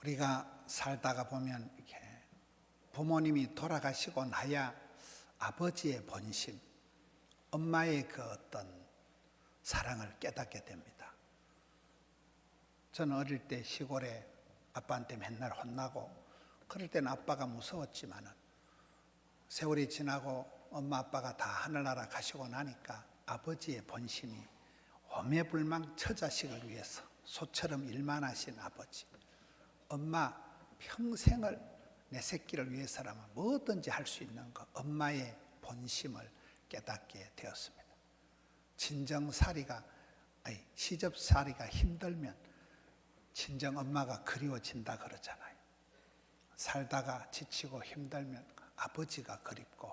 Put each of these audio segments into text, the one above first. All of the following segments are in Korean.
우리가 살다가 보면 이렇게 부모님이 돌아가시고 나야 아버지의 본심, 엄마의 그 어떤 사랑을 깨닫게 됩니다. 저는 어릴 때 시골에 아빠한테 맨날 혼나고 그럴 때는 아빠가 무서웠지만은 세월이 지나고 엄마 아빠가 다 하늘나라 가시고 나니까 아버지의 본심이 오매불망 처자식을 위해서 소처럼 일만 하신 아버지, 엄마 평생을 내 새끼를 위해서라면 뭐든지 할 수 있는 것, 엄마의 본심을 깨닫게 되었습니다. 시집살이가 힘들면 친정 엄마가 그리워진다 그러잖아요. 살다가 지치고 힘들면 아버지가 그립고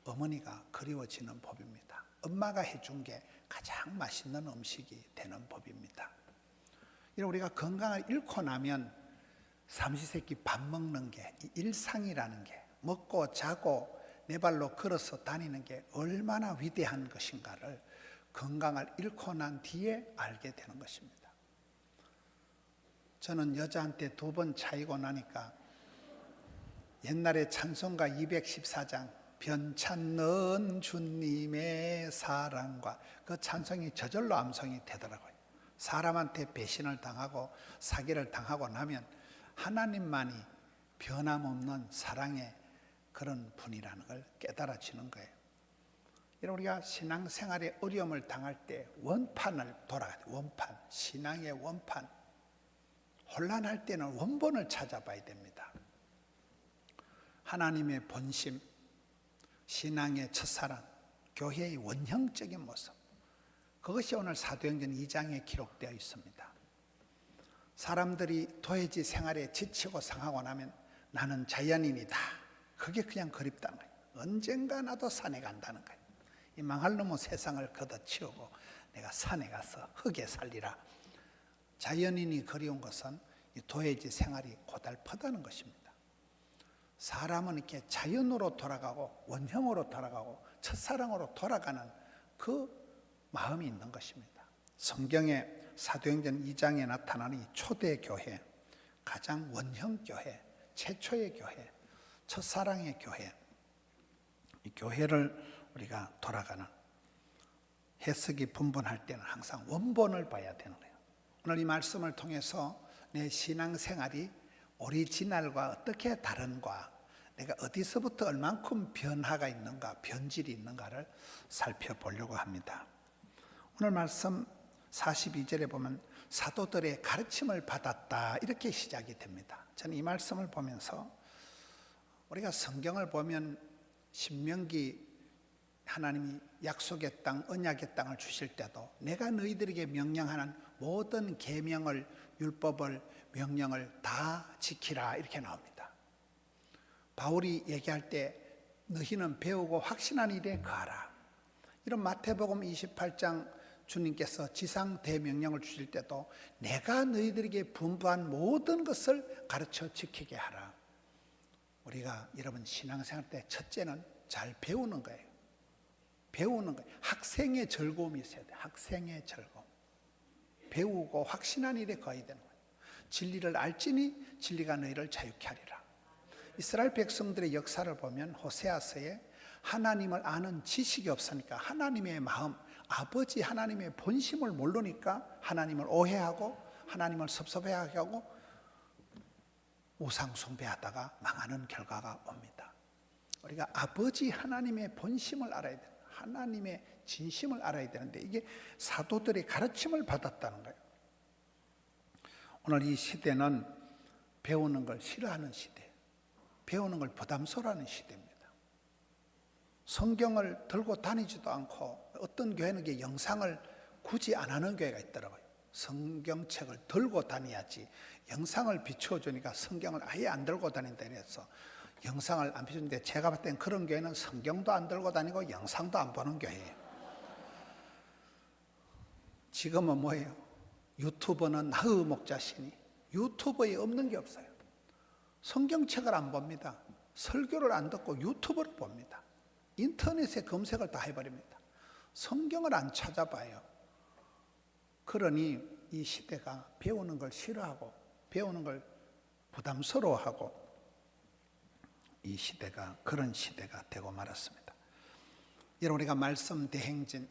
어머니가 그리워지는 법입니다. 엄마가 해준 게 가장 맛있는 음식이 되는 법입니다. 우리가 건강을 잃고 나면 삼시세끼 밥 먹는 게 일상이라는 게, 먹고 자고 내 발로 걸어서 다니는 게 얼마나 위대한 것인가를 건강을 잃고 난 뒤에 알게 되는 것입니다. 저는 여자한테 2번 차이고 나니까 옛날에 찬송가 214장 변찬는 주님의 사랑과 그 찬송이 저절로 암송이 되더라고요. 사람한테 배신을 당하고 사기를 당하고 나면 하나님만이 변함없는 사랑의 그런 분이라는 걸 깨달아지는 거예요. 우리가 신앙생활에 어려움을 당할 때 원판을 돌아가야 돼요. 원판, 신앙의 원판. 혼란할 때는 원본을 찾아봐야 됩니다. 하나님의 본심, 신앙의 첫사랑, 교회의 원형적인 모습, 그것이 오늘 사도행전 2장에 기록되어 있습니다. 사람들이 도회지 생활에 지치고 상하고 나면 나는 자연인이다, 그게 그냥 그립다는 거예요. 언젠가 나도 산에 간다는 거예요. 이 망할 놈의 세상을 걷어치우고 내가 산에 가서 흙에 살리라. 자연인이 그리운 것은 이 도회지 생활이 고달프다는 것입니다. 사람은 이렇게 자연으로 돌아가고 원형으로 돌아가고 첫사랑으로 돌아가는 그 마음이 있는 것입니다. 성경에 사도행전 2장에 나타나는 이 초대교회, 가장 원형교회, 최초의 교회, 첫사랑의 교회, 이 교회를 우리가 돌아가는 해석이 분분할 때는 항상 원본을 봐야 되는 거예요. 오늘 이 말씀을 통해서 내 신앙생활이 오리지널과 어떻게 다른가, 내가 어디서부터 얼만큼 변화가 있는가, 변질이 있는가를 살펴보려고 합니다. 오늘 말씀 42절에 보면 사도들의 가르침을 받았다, 이렇게 시작이 됩니다. 저는 이 말씀을 보면서 우리가 성경을 보면 신명기 하나님이 약속의 땅, 언약의 땅을 주실 때도 내가 너희들에게 명령하는 모든 계명을, 율법을, 명령을 다 지키라, 이렇게 나옵니다. 바울이 얘기할 때 너희는 배우고 확신한 일에 거하라, 이런 마태복음 28장 주님께서 지상 대명령을 주실 때도 내가 너희들에게 분부한 모든 것을 가르쳐 지키게 하라. 우리가 여러분 신앙생활 때 첫째는 잘 배우는 거예요. 배우는 거예요. 학생의 즐거움이 있어야 돼요. 학생의 즐거움. 배우고 확신한 일에 거해야 되는 거예요. 진리를 알지니 진리가 너희를 자유케 하리라. 이스라엘 백성들의 역사를 보면 호세아서에 하나님을 아는 지식이 없으니까 하나님의 마음, 아버지 하나님의 본심을 모르니까 하나님을 오해하고 하나님을 섭섭해하게 하고 우상 숭배하다가 망하는 결과가 옵니다. 우리가 아버지 하나님의 본심을 알아야 돼요. 하나님의 진심을 알아야 되는데 이게 사도들의 가르침을 받았다는 거예요. 오늘 이 시대는 배우는 걸 싫어하는 시대, 배우는 걸 부담스러워하는 시대입니다. 성경을 들고 다니지도 않고 어떤 교회는 영상을 굳이 안 하는 교회가 있더라고요. 성경책을 들고 다녀야지, 영상을 비추어주니까 성경을 아예 안 들고 다닌다 해서 영상을 안 비추는데, 제가 봤을 땐 그런 교회는 성경도 안 들고 다니고 영상도 안 보는 교회예요. 지금은 뭐예요? 유튜버는 나의 목자시니, 유튜버에 없는 게 없어요. 성경책을 안 봅니다. 설교를 안 듣고 유튜브를 봅니다. 인터넷에 검색을 다 해버립니다. 성경을 안 찾아봐요. 그러니 이 시대가 배우는 걸 싫어하고 배우는 걸 부담스러워하고 이 시대가 그런 시대가 되고 말았습니다. 여러분, 우리가 말씀 대행진,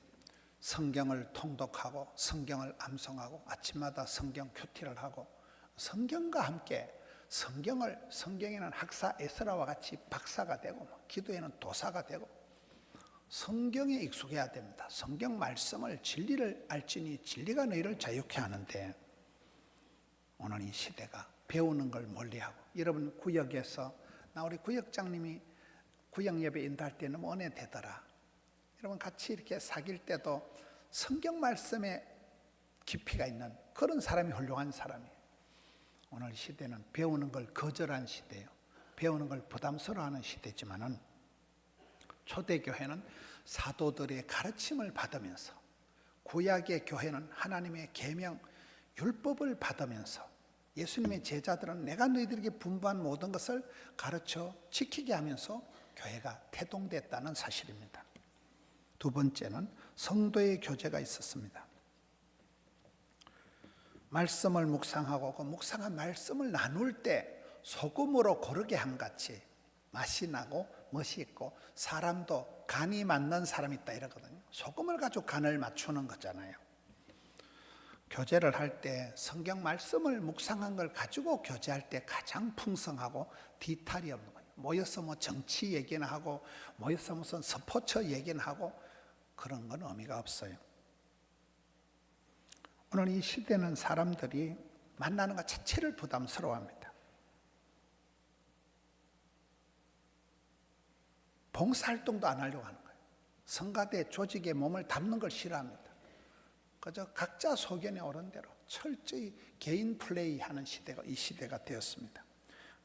성경을 통독하고 성경을 암송하고 아침마다 성경 큐티를 하고 성경과 함께 성경에는 학사 에스라와 같이 박사가 되고 기도에는 도사가 되고 성경에 익숙해야 됩니다. 성경 말씀을 진리를 알지니 진리가 너희를 자유케 하는데 오늘 이 시대가 배우는 걸 멀리하고, 여러분 구역에서 우리 구역장님이 구역 예배 인도할 때 너무 은혜 되더라. 여러분 같이 이렇게 사귈 때도 성경 말씀에 깊이가 있는 그런 사람이 훌륭한 사람이에요. 오늘 시대는 배우는 걸 거절한 시대예요. 배우는 걸 부담스러워하는 시대지만은 초대교회는 사도들의 가르침을 받으면서, 구약의 교회는 하나님의 계명 율법을 받으면서, 예수님의 제자들은 내가 너희들에게 분부한 모든 것을 가르쳐 지키게 하면서 교회가 태동됐다는 사실입니다. 두 번째는 성도의 교제가 있었습니다. 말씀을 묵상하고 그 묵상한 말씀을 나눌 때 소금으로 고르게 함같이 맛이 나고 멋이 있고 사람도 간이 맞는 사람이 있다 이러거든요. 소금을 가지고 간을 맞추는 거잖아요. 교제를 할 때 성경 말씀을 묵상한 걸 가지고 교제할 때 가장 풍성하고 뒤탈이 없는 거예요. 모여서 뭐 정치 얘기나 하고 모여서 무슨 스포츠 얘기나 하고 그런 건 의미가 없어요. 오늘 이 시대는 사람들이 만나는 것 자체를 부담스러워합니다. 봉사활동도 안 하려고 하는 거예요. 성가대 조직에 몸을 담는 걸 싫어합니다. 그저 각자 소견에 오른 대로 철저히 개인 플레이하는 시대가 이 시대가 되었습니다.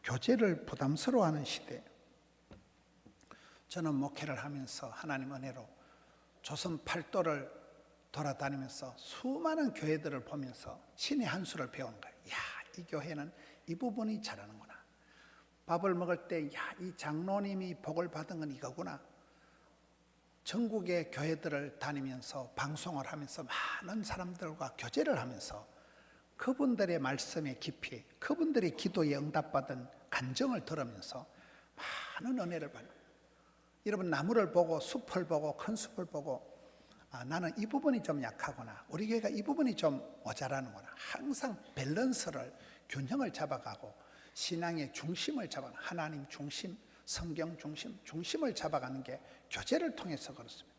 교제를 부담스러워하는 시대. 저는 목회를 하면서 하나님 은혜로 조선 팔도를 돌아다니면서 수많은 교회들을 보면서 신의 한 수를 배우는 거예요. 야, 이 교회는 이 부분이 잘하는구나. 밥을 먹을 때 야, 이 장로님이 복을 받은 건 이거구나. 전국의 교회들을 다니면서 방송을 하면서 많은 사람들과 교제를 하면서 그분들의 말씀의 깊이, 그분들의 기도에 응답받은 간증을 들으면서 많은 은혜를 받아요. 여러분, 나무를 보고 숲을 보고 큰 숲을 보고 나는 이 부분이 좀 약하구나, 우리 교회가 이 부분이 좀 모자라는구나. 항상 밸런스를, 균형을 잡아가고 신앙의 중심을 잡아, 하나님 중심, 성경 중심, 중심을 잡아가는 게 교제를 통해서 그렇습니다.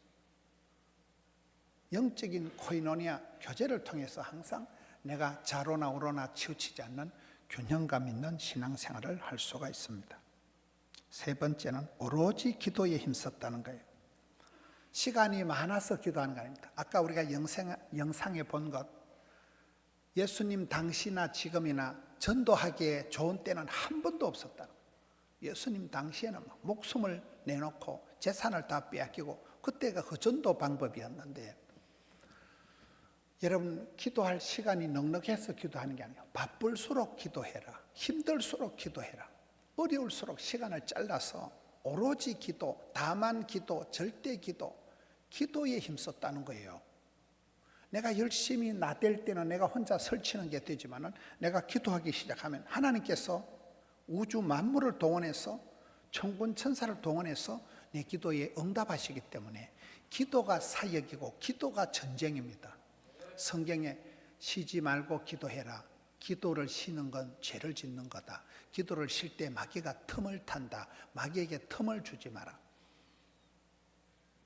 영적인 코이노니아 교제를 통해서 항상 내가 좌로나 우로나 치우치지 않는 균형감 있는 신앙생활을 할 수가 있습니다. 세 번째는 오로지 기도에 힘썼다는 거예요. 시간이 많아서 기도하는 거 아닙니다. 아까 우리가 영상에 본 것, 예수님 당시나 지금이나 전도하기에 좋은 때는 한 번도 없었다. 예수님 당시에는 막 목숨을 내놓고 재산을 다 빼앗기고 그때가 그 전도 방법이었는데, 여러분 기도할 시간이 넉넉해서 기도하는 게 아니에요. 바쁠수록 기도해라. 힘들수록 기도해라. 어려울수록 시간을 잘라서 오로지 기도, 다만 기도, 절대 기도, 기도에 힘썼다는 거예요. 내가 열심히 나댈 때는 내가 혼자 설치는 게 되지만은 내가 기도하기 시작하면 하나님께서 우주 만물을 동원해서 천군 천사를 동원해서 내 기도에 응답하시기 때문에 기도가 사역이고 기도가 전쟁입니다. 성경에 쉬지 말고 기도해라. 기도를 쉬는 건 죄를 짓는 거다. 기도를 쉴 때 마귀가 틈을 탄다. 마귀에게 틈을 주지 마라.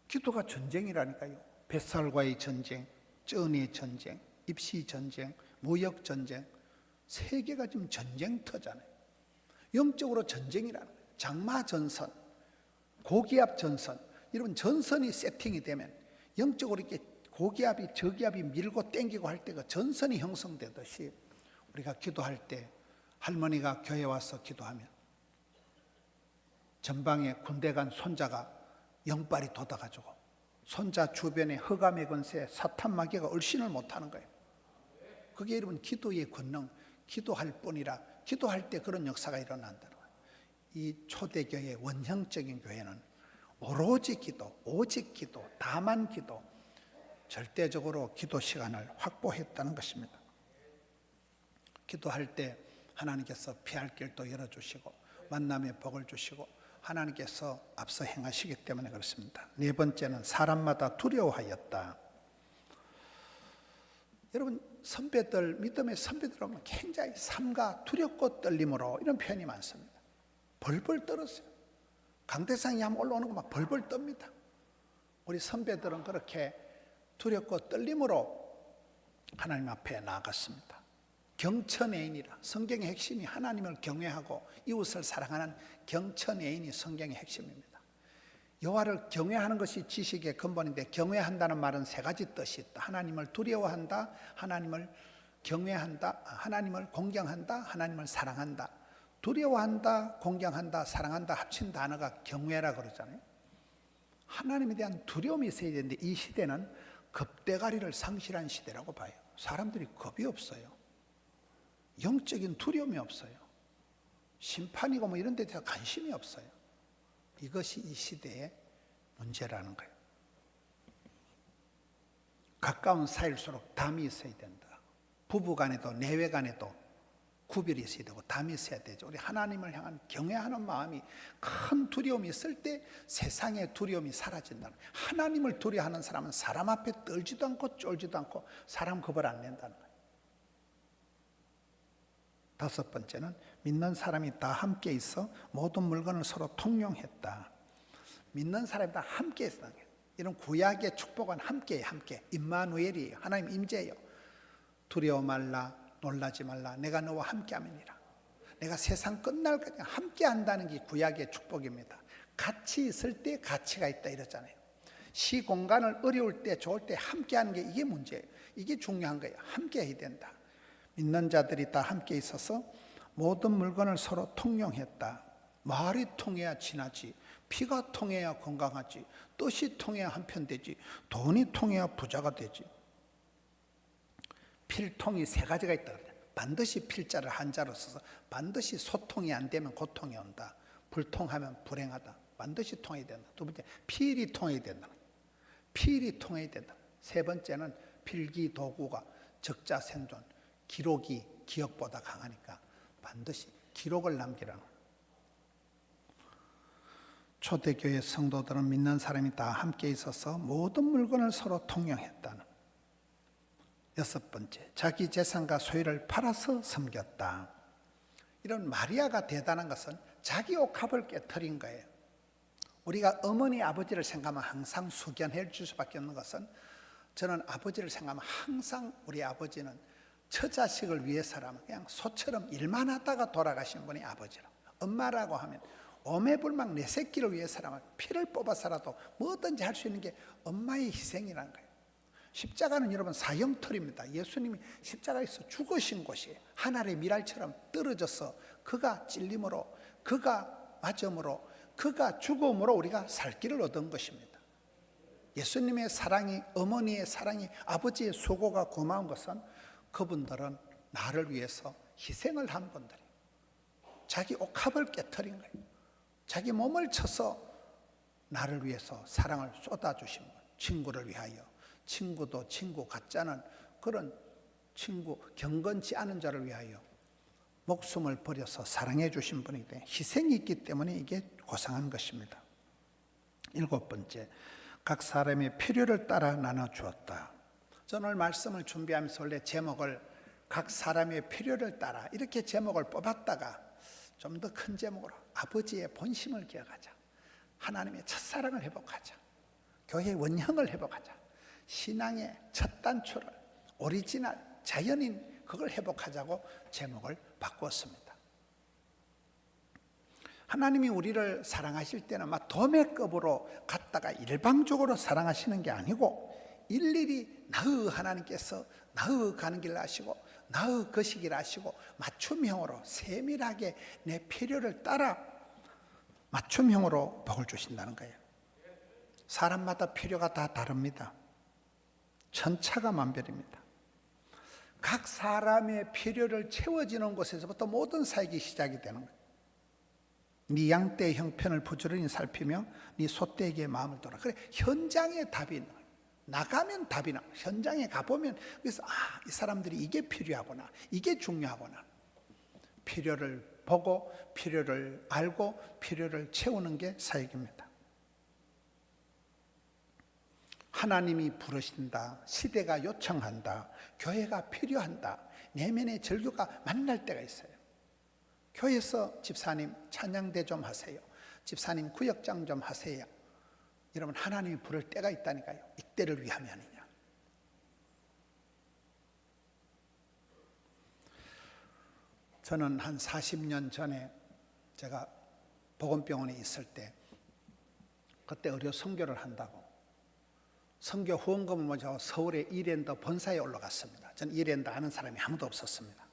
기도가 전쟁이라니까요. 뱃살과의 전쟁, 쩐의 전쟁, 입시 전쟁, 무역 전쟁, 세계가 지금 전쟁터잖아요. 영적으로 전쟁이라는 거예요. 장마 전선, 고기압 전선. 여러분 전선이 세팅이 되면 영적으로 이렇게 고기압이 저기압이 밀고 땡기고 할 때 그 전선이 형성되듯이 우리가 기도할 때 할머니가 교회 와서 기도하면 전방에 군대 간 손자가 영빨이 돋아가지고 손자 주변에 흑암의 권세 사탄 마귀가 얼씬을 못하는 거예요. 그게 여러분 기도의 권능, 기도할 뿐이라 기도할 때 그런 역사가 일어난다는 거예요. 이 초대교회 원형적인 교회는 오로지 기도, 오직 기도, 다만 기도, 절대적으로 기도 시간을 확보했다는 것입니다. 기도할 때 하나님께서 피할 길도 열어주시고 만남의 복을 주시고 하나님께서 앞서 행하시기 때문에 그렇습니다. 네 번째는 사람마다 두려워하였다. 여러분 선배들, 믿음의 선배들 보면 굉장히 삼가 두렵고 떨림으로 이런 표현이 많습니다. 벌벌 떨었어요. 강대상이 한번 올라오는 거 막 벌벌 떱니다. 우리 선배들은 그렇게 두렵고 떨림으로 하나님 앞에 나아갔습니다. 경천애인이라, 성경의 핵심이 하나님을 경외하고 이웃을 사랑하는 경천애인이 성경의 핵심입니다. 여호와를 경외하는 것이 지식의 근본인데, 경외한다는 말은 세 가지 뜻이 있다. 하나님을 두려워한다, 하나님을 경외한다, 하나님을 공경한다, 하나님을 사랑한다. 두려워한다, 공경한다, 사랑한다 합친 단어가 경외라 그러잖아요. 하나님에 대한 두려움이 있어야 되는데 이 시대는 겁대가리를 상실한 시대라고 봐요. 사람들이 겁이 없어요. 영적인 두려움이 없어요. 심판이고 뭐 이런 데 대해서 관심이 없어요. 이것이 이 시대의 문제라는 거예요. 가까운 사이일수록 담이 있어야 된다. 부부 간에도 내외 간에도 구별이 있어야 되고 담이 있어야 되죠. 우리 하나님을 향한 경외하는 마음이, 큰 두려움이 있을 때 세상의 두려움이 사라진다는 거예요. 하나님을 두려워하는 사람은 사람 앞에 떨지도 않고 쫄지도 않고 사람 겁을 안 낸다는 거예요. 다섯 번째는 믿는 사람이 다 함께 있어 모든 물건을 서로 통용했다. 믿는 사람이 다 함께 있다는 거예요. 이런 구약의 축복은 함께예요. 함께. 임마누엘이에요. 하나님 임재예요. 두려워 말라, 놀라지 말라, 내가 너와 함께함이니라. 내가 세상 끝날까지 함께 한다는 게 구약의 축복입니다. 같이 있을 때 가치가 있다 이러잖아요. 시공간을 어려울 때 좋을 때 함께 하는 게 이게 문제예요. 이게 중요한 거예요. 함께 해야 된다. 믿는 자들이 다 함께 있어서 모든 물건을 서로 통용했다. 말이 통해야 친하지, 피가 통해야 건강하지, 뜻이 통해야 한편되지, 돈이 통해야 부자가 되지. 필통이 세 가지가 있다. 반드시 필자를 한자로 써서 반드시 소통이 안 되면 고통이 온다. 불통하면 불행하다. 반드시 통해야 된다. 두 번째, 필이 통해야 된다. 필이 통해야 된다. 세 번째는 필기도구가 적자 생존, 기록이 기억보다 강하니까 반드시 기록을 남기라는 거예요. 초대교회 성도들은 믿는 사람이 다 함께 있어서 모든 물건을 서로 통용했다는. 여섯 번째, 자기 재산과 소유를 팔아서 섬겼다. 이런 마리아가 대단한 것은 자기 옥합을 깨트린 거예요. 우리가 어머니 아버지를 생각하면 항상 숙연해 줄 수밖에 없는 것은, 저는 아버지를 생각하면 항상 우리 아버지는 처자식을 위해서라면 그냥 소처럼 일만 하다가 돌아가신 분이 아버지라. 엄마라고 하면 오매불망 내 새끼를 위해서라면 피를 뽑아서라도 뭐든지 할 수 있는 게 엄마의 희생이라는 거예요. 십자가는 여러분 사형틀입니다. 예수님이 십자가에서 죽으신 곳이에요. 하늘의 미랄처럼 떨어져서 그가 찔림으로, 그가 맞음으로, 그가 죽음으로 우리가 살 길을 얻은 것입니다. 예수님의 사랑이, 어머니의 사랑이, 아버지의 수고가 고마운 것은 그분들은 나를 위해서 희생을 한 분들이에요. 자기 옥합을 깨트린 거예요. 자기 몸을 쳐서 나를 위해서 사랑을 쏟아주신 분. 친구를 위하여. 친구도 친구 같지 않은 그런 친구, 경건치 않은 자를 위하여 목숨을 버려서 사랑해 주신 분이기 때문에, 희생이 있기 때문에 이게 고상한 것입니다. 일곱 번째, 각 사람의 필요를 따라 나눠주었다. 저는 오늘 말씀을 준비하면서 원래 제목을 각 사람의 필요를 따라 이렇게 제목을 뽑았다가 좀 더 큰 제목으로 아버지의 본심을 기억하자, 하나님의 첫사랑을 회복하자, 교회의 원형을 회복하자, 신앙의 첫 단추를, 오리지널 자연인 그걸 회복하자고 제목을 바꾸었습니다. 하나님이 우리를 사랑하실 때는 막 도매급으로 갔다가 일방적으로 사랑하시는 게 아니고 일일이 나의 하나님께서 나의 가는 길을 아시고 나의 거시기를 아시고 맞춤형으로 세밀하게 내 필요를 따라 맞춤형으로 복을 주신다는 거예요. 사람마다 필요가 다 다릅니다. 천차가 만별입니다. 각 사람의 필요를 채워지는 곳에서부터 모든 사역이 시작이 되는 거예요. 네 양떼의 형편을 부지런히 살피며 네 소떼에게 마음을 돌아. 그래, 현장에 답이 있는 거예요. 나가면 답이 나. 현장에 가보면 그래서 이 사람들이 이게 필요하구나, 이게 중요하구나. 필요를 보고 필요를 알고 필요를 채우는 게 사역입니다. 하나님이 부르신다, 시대가 요청한다, 교회가 필요한다, 내면의 절규가 만날 때가 있어요. 교회에서 집사님 찬양대 좀 하세요, 집사님 구역장 좀 하세요. 여러분, 하나님이 부를 때가 있다니까요. 이때를 위하면이냐. 저는 한 40년 전에 제가 보건병원에 있을 때, 그때 의료 선교를 한다고 선교 후원금을 모셔서 서울의 이랜더 본사에 올라갔습니다. 저는 이랜더 아는 사람이 아무도 없었습니다.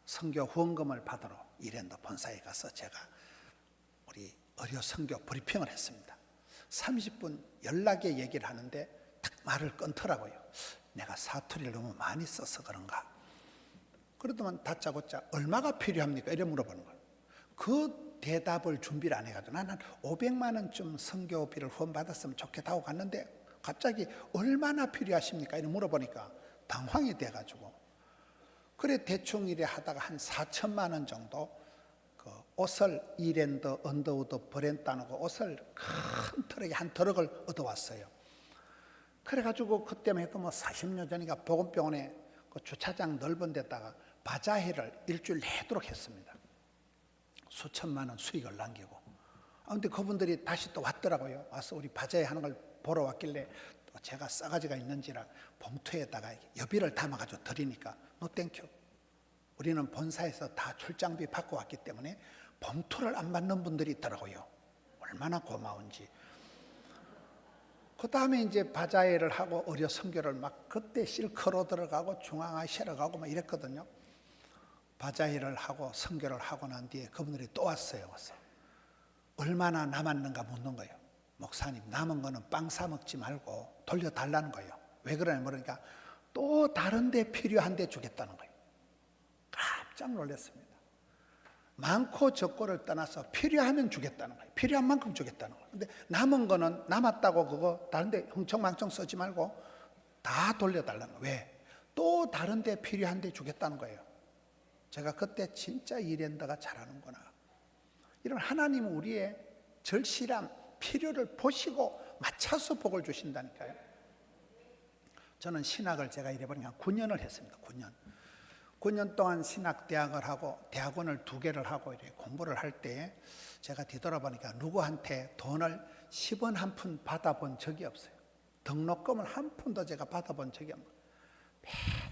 선교 후원금을 받으러 이랜더 본사에 가서 제가 우리 의료 선교 브리핑을 했습니다. 30분 연락에 얘기를 하는데 딱 말을 끊더라고요. 내가 사투리를 너무 많이 써서 그런가. 그러더만 다짜고짜 얼마가 필요합니까? 이래 물어보는 거예요. 그 대답을 준비를 안 해가지고 나는 500만 원쯤 선교비를 후원받았으면 좋겠다고 갔는데 갑자기 얼마나 필요하십니까? 이래 물어보니까 당황이 돼가지고, 그래 대충 이래 하다가 한 4천만 원 정도 그 옷을 이랜더 언더우드 브랜드하고 옷을 큰 트럭에 한 트럭을 얻어왔어요. 그래가지고 그때만 해도 뭐 40년 전이니까 보건병원에 그 주차장 넓은 데다가 바자회를 일주일 내도록 했습니다. 수천만 원 수익을 남기고. 근데 그분들이 다시 또 왔더라고요. 와서 우리 바자회 하는 걸 보러 왔길래 또 제가 싸가지가 있는지라 봉투에다가 여비를 담아가지고 드리니까 no 땡큐. 우리는 본사에서 다 출장비 받고 왔기 때문에 봉투를 안 받는 분들이 있더라고요. 얼마나 고마운지. 그 다음에 이제 바자회를 하고 의료 선교를 막 그때 실크로 들어가고 중앙아시아로 가고 막 이랬거든요. 바자회를 하고 선교를 하고 난 뒤에 그분들이 또 왔어요. 와서 얼마나 남았는가 묻는 거예요. 목사님, 남은 거는 빵 사 먹지 말고 돌려달라는 거예요. 왜 그러냐 그러니까 또 다른 데 필요한 데 주겠다는 거예요. 깜짝 놀랐습니다. 많고 적고를 떠나서 필요하면 주겠다는 거예요. 필요한 만큼 주겠다는 거예요. 근데 남은 거는 남았다고 그거 다른 데 흥청망청 쓰지 말고 다 돌려달라는 거예요. 왜? 또 다른 데 필요한 데 주겠다는 거예요. 제가 그때 진짜 이랜더가 잘하는구나. 이런 하나님은 우리의 절실함, 필요를 보시고 맞춰서 복을 주신다니까요. 저는 신학을 제가 이래버리니까 9년을 했습니다. 9년 동안 신학대학을 하고 대학원을 2개를 하고 이렇게 공부를 할 때 제가 뒤돌아보니까 누구한테 돈을 10원 한 푼 받아본 적이 없어요. 등록금을 한 푼도 제가 받아본 적이 없어요.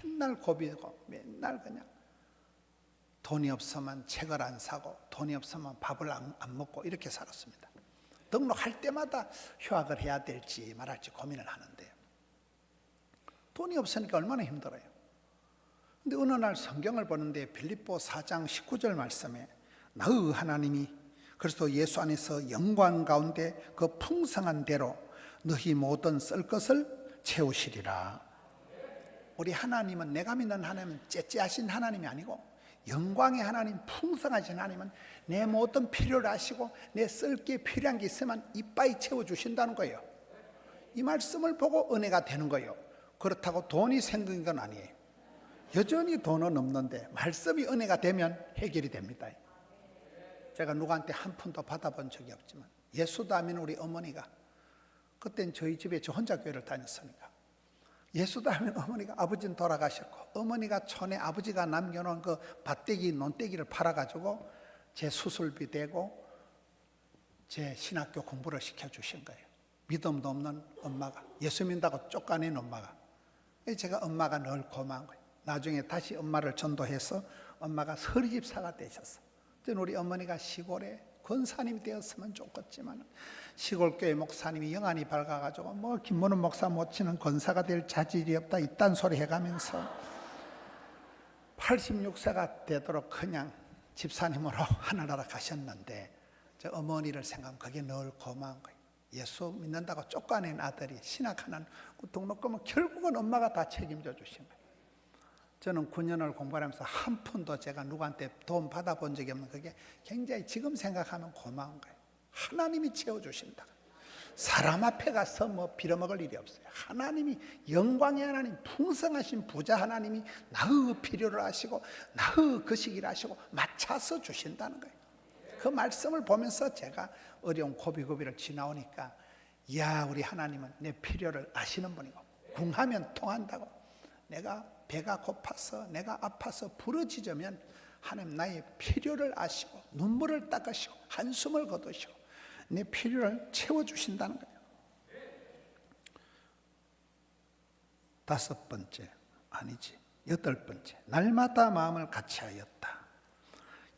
맨날 고비고 맨날 그냥 돈이 없으면 책을 안 사고 돈이 없으면 밥을 안 먹고 이렇게 살았습니다. 등록할 때마다 휴학을 해야 될지 말할지 고민을 하는데 돈이 없으니까 얼마나 힘들어요. 근데 어느 날 성경을 보는데 빌립보 4장 19절 말씀에 너희 하나님이 그리스도 예수 안에서 영광 가운데 그 풍성한 대로 너희 모든 쓸 것을 채우시리라. 우리 하나님은, 내가 믿는 하나님은 째째하신 하나님이 아니고 영광의 하나님, 풍성하신 하나님은 내 모든 필요를 아시고 내 쓸 게 필요한 게 있으면 이빠이 채워주신다는 거예요. 이 말씀을 보고 은혜가 되는 거예요. 그렇다고 돈이 생긴 건 아니에요. 여전히 돈은 없는데 말씀이 은혜가 되면 해결이 됩니다. 제가 누구한테 한 푼도 받아본 적이 없지만 예수도 아멘 우리 어머니가, 그땐 저희 집에 저 혼자 교회를 다녔으니까 예수도 하면 어머니가, 아버지는 돌아가셨고 어머니가 촌에 아버지가 남겨놓은 그 밭대기 논대기를 팔아가지고 제 수술비 되고 제 신학교 공부를 시켜주신 거예요. 믿음도 없는 엄마가, 예수 믿는다고 쫓아낸 엄마가. 제가 엄마가 늘 고마운 거예요. 나중에 다시 엄마를 전도해서 엄마가 서리집사가 되셨어. 우리 어머니가 시골에 권사님이 되었으면 좋겠지만 시골교회 목사님이 영안이 밝아가지고 뭐 김문훈 목사 못치는 권사가 될 자질이 없다 이딴 소리 해가면서 86세가 되도록 그냥 집사님으로 하늘나라 가셨는데 저 어머니를 생각하면 그게 늘 고마운 거예요. 예수 믿는다고 쫓아낸 아들이 신학하는 그 등록금은 결국은 엄마가 다 책임져 주신 거예요. 저는 9년을 공부하면서 한 푼도 제가 누구한테 돈 받아본 적이 없는, 그게 굉장히 지금 생각하면 고마운 거예요. 하나님이 채워주신다. 사람 앞에 가서 뭐 빌어먹을 일이 없어요. 하나님이, 영광의 하나님, 풍성하신 부자 하나님이 나의 필요를 아시고 나의 거시기를 아시고 맞춰서 주신다는 거예요. 그 말씀을 보면서 제가 어려운 고비고비를 지나오니까, 이야, 우리 하나님은 내 필요를 아시는 분이고, 궁하면 통한다고. 내가 배가 고파서, 내가 아파서 부르짖으면 하나님 나의 필요를 아시고 눈물을 닦으시고 한숨을 거두시고 내 필요를 채워주신다는 거예요. 5번째, 아니지, 8번째, 날마다 마음을 같이하였다.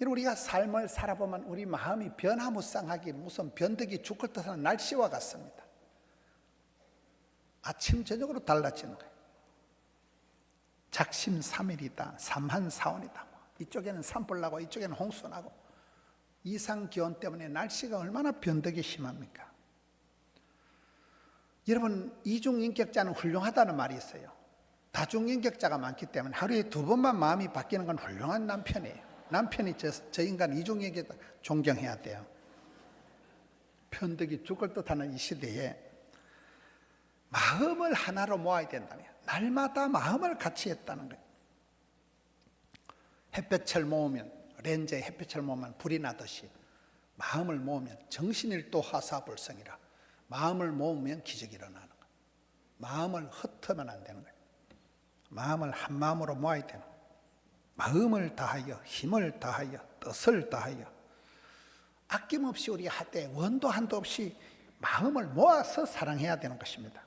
우리가 삶을 살아보면 우리 마음이 변화무쌍하기, 무슨 변덕이 죽을 듯한 날씨와 같습니다. 아침 저녁으로 달라지는 거예요. 작심삼일이다, 삼한사온이다. 이쪽에는 산불 나고 이쪽에는 홍수 나고, 이상 기온 때문에 날씨가 얼마나 변덕이 심합니까? 여러분, 이중인격자는 훌륭하다는 말이 있어요. 다중인격자가 많기 때문에 하루에 2번만 마음이 바뀌는 건 훌륭한 남편이에요. 남편이 저 인간 이중인격자 존경해야 돼요. 변덕이 죽을 듯하는 이 시대에 마음을 하나로 모아야 된다며, 날마다 마음을 같이 했다는 거예요. 햇볕을 모으면, 렌즈에 햇볕을 모으면 불이 나듯이 마음을 모으면 정신일도 화사불성이라, 마음을 모으면 기적이 일어나는 거예요. 마음을 흩으면 안 되는 거예요. 마음을 한 마음으로 모아야 되는 거예요. 마음을 다하여, 힘을 다하여, 뜻을 다하여 아낌없이 우리가 하되 원도 한도 없이 마음을 모아서 사랑해야 되는 것입니다.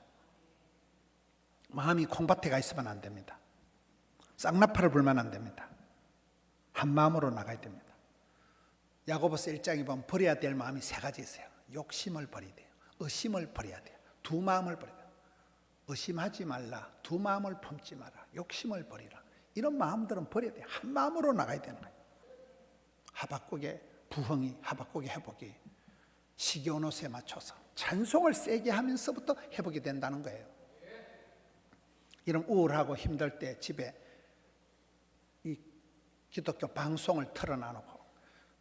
마음이 콩밭에 가 있으면 안 됩니다. 쌍나팔을 불면 안 됩니다. 한 마음으로 나가야 됩니다. 야고보서 1장에 보면 버려야 될 마음이 3가지 있어요. 욕심을 버려야 돼요. 의심을 버려야 돼요. 2 마음을 버려야 돼요. 의심하지 말라, 2 마음을 품지 마라, 욕심을 버리라. 이런 마음들은 버려야 돼요. 한 마음으로 나가야 되는 거예요. 하박국의 부흥이, 하박국의 회복이 시기온옷에 맞춰서 찬송을 세게 하면서부터 회복이 된다는 거예요. 이런 우울하고 힘들 때 집에 이 기독교 방송을 틀어놔놓고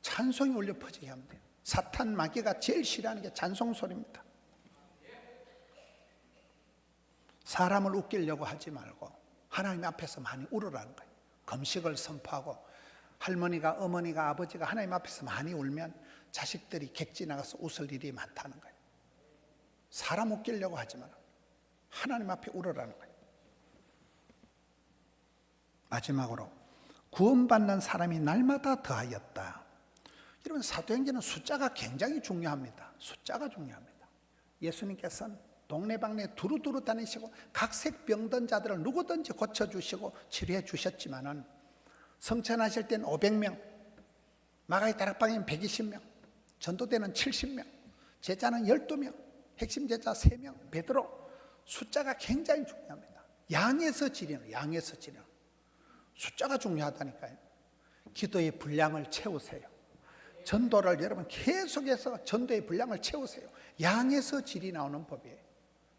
찬송이 울려 퍼지게 하면 돼요. 사탄 마귀가 제일 싫어하는 게 찬송 소리입니다. 사람을 웃기려고 하지 말고 하나님 앞에서 많이 울으라는 거예요. 금식을 선포하고, 할머니가, 어머니가, 아버지가 하나님 앞에서 많이 울면 자식들이 객지 나가서 웃을 일이 많다는 거예요. 사람 웃기려고 하지 마라. 하나님 앞에 울으라는 거예요. 마지막으로, 구원받는 사람이 날마다 더하였다. 여러분, 사도행전은 숫자가 굉장히 중요합니다. 숫자가 중요합니다. 예수님께서는 동네방네 두루두루 다니시고 각색 병든 자들을 누구든지 고쳐주시고 치료해 주셨지만은, 성천하실 때는 500명, 마가의 다락방에는 120명, 전도대는 70명, 제자는 12명, 핵심 제자 3명, 베드로. 숫자가 굉장히 중요합니다. 양에서 지리는, 양에서 지리는. 숫자가 중요하다니까요. 기도의 분량을 채우세요. 전도를 여러분 계속해서 전도의 분량을 채우세요. 양에서 질이 나오는 법이에요.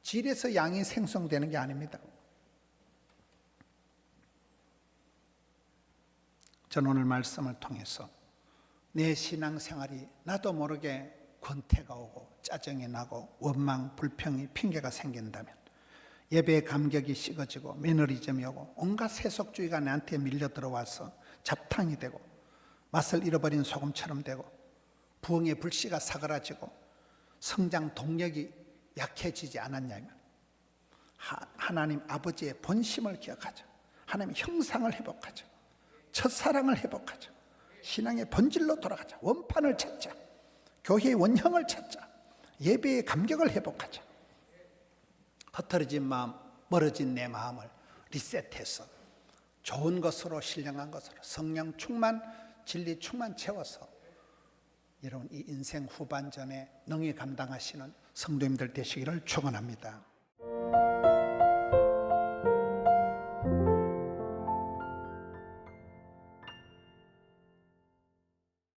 질에서 양이 생성되는 게 아닙니다. 저는 오늘 말씀을 통해서 내 신앙생활이 나도 모르게 권태가 오고 짜증이 나고 원망, 불평이, 핑계가 생긴다면, 예배의 감격이 식어지고 매너리즘이 오고 온갖 세속주의가 나한테 밀려 들어와서 잡탕이 되고 맛을 잃어버린 소금처럼 되고 부흥의 불씨가 사그라지고 성장 동력이 약해지지 않았냐면, 하나님 아버지의 본심을 기억하자. 하나님의 형상을 회복하자. 첫사랑을 회복하자. 신앙의 본질로 돌아가자. 원판을 찾자. 교회의 원형을 찾자. 예배의 감격을 회복하자. 흩어진 마음, 멀어진 내 마음을 리셋해서 좋은 것으로, 신령한 것으로, 성령 충만, 진리 충만 채워서 여러분 이 인생 후반전에 능히 감당하시는 성도님들 되시기를 축원합니다.